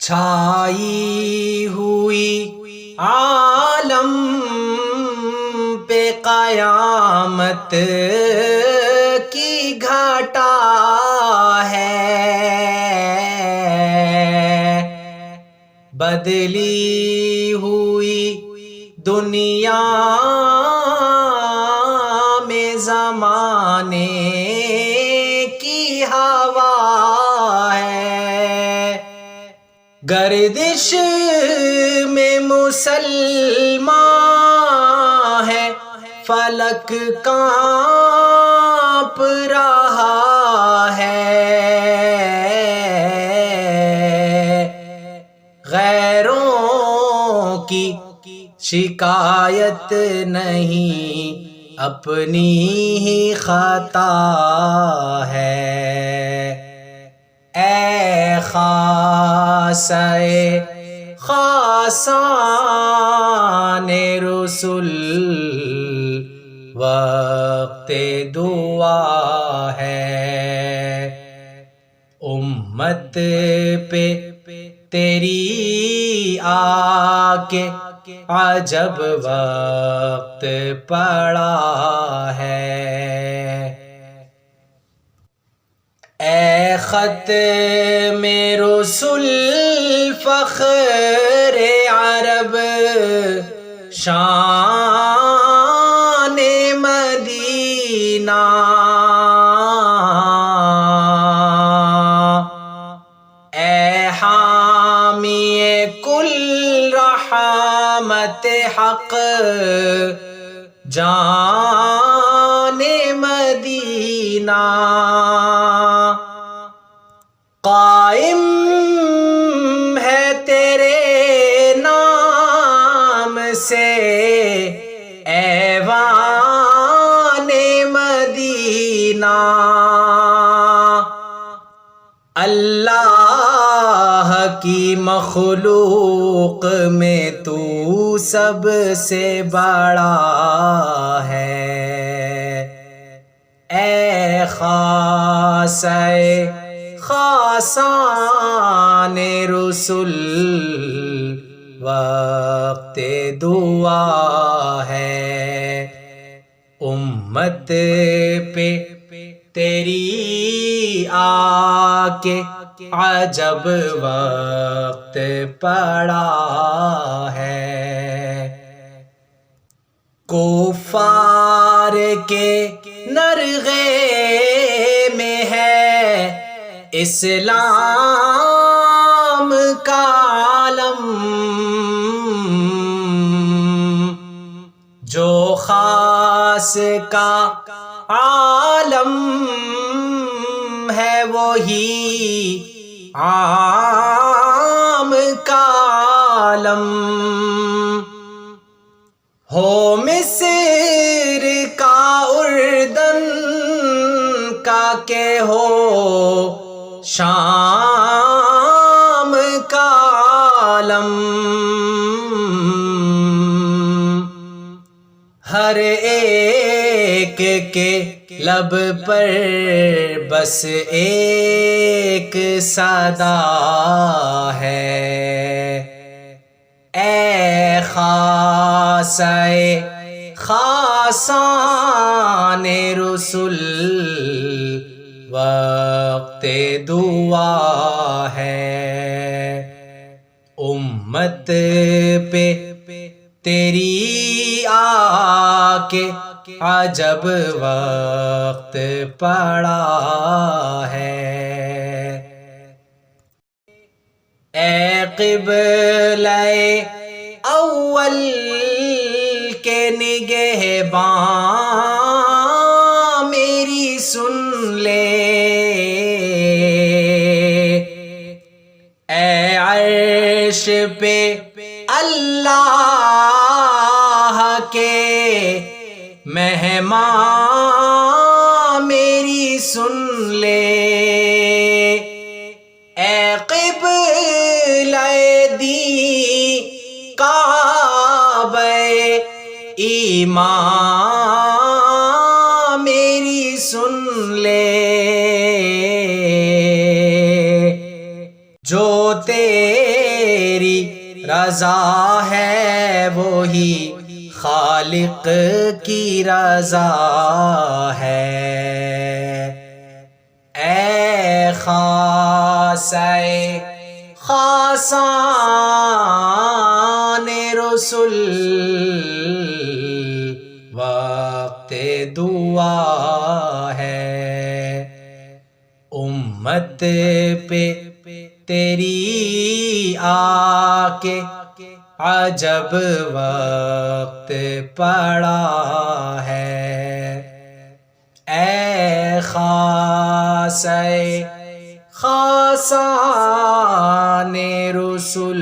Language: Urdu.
چھائی ہوئی عالم پہ قیامت کی گھٹا ہے، بدلی ہوئی دنیا میں زمانے کی ہوا ہے، گردش میں مسلمان ہے، فلک کانپ رہا ہے، غیروں کی شکایت نہیں، اپنی ہی خطا ہے، اے خاصہ خاصان رسول وقت دعا ہے، امت پہ تیری آ کے عجب وقت پڑا ہے، اے ختم رسول فخر عرب شان مدینہ، اے حامی کل رحمت حق جان مدینہ، قائم ہے تیرے نام سے ایوان مدینہ، اللہ کی مخلوق میں تو سب سے بڑا ہے، اے خاصہ خاصان رسول وقت دعا ہے، امت پہ تیری آ کے عجب وقت پڑا ہے، کفار کے نرغے میں ہے اسلام کا علم، جو خاص کا عالم ہے وہی عام کا عالم، ہو مصر کا اردن کا کہ ہو شام کا عالم، ہر ایک کے لب پر بس ایک صدا ہے، اے خاصہ خاصان رسول وقت دعا ہے، امت پہ تیری آ کے عجب وقت پڑا ہے، اے قبلہ اول کے نگہباں میری سن لے، اے عرش پہ اللہ کے مہمان میری سن لے، اے قبلہ دین کعبہ ایمان میری سن لے، جو تیرے تیری رضا ہے وہی خالق کی رضا ہے۔ اے خاصہ خاصان رسول وقت دعا ہے، امت پہ تیری آ کے عجب وقت پڑا ہے۔ اے خاصہ خاصان رسول